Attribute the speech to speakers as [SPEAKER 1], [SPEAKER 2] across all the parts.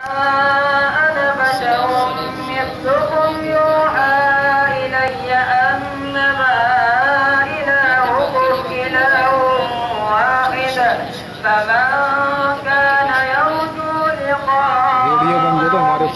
[SPEAKER 1] أنا بشر مثلكم يوحى إلي أنما إلهكم إله واحد فمن كان يرجو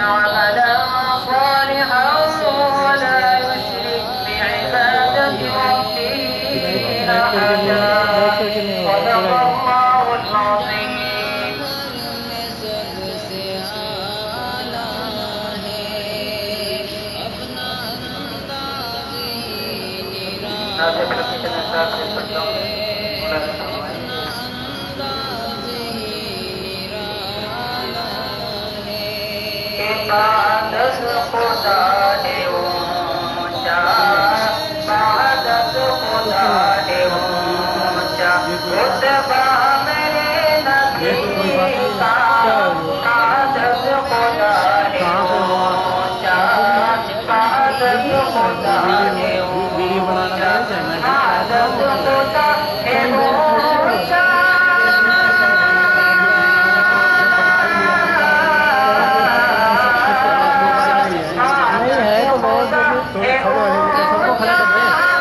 [SPEAKER 1] عملا صالحا ولا يشرك بعبادة ربه أحدا صدق الله العظيم Ibadat Khuda diuca, Ibadat Khuda diuca, Utbah mere nabi ka, Ibadat Khuda diuca, Ibadat Khuda diuca, Ibadat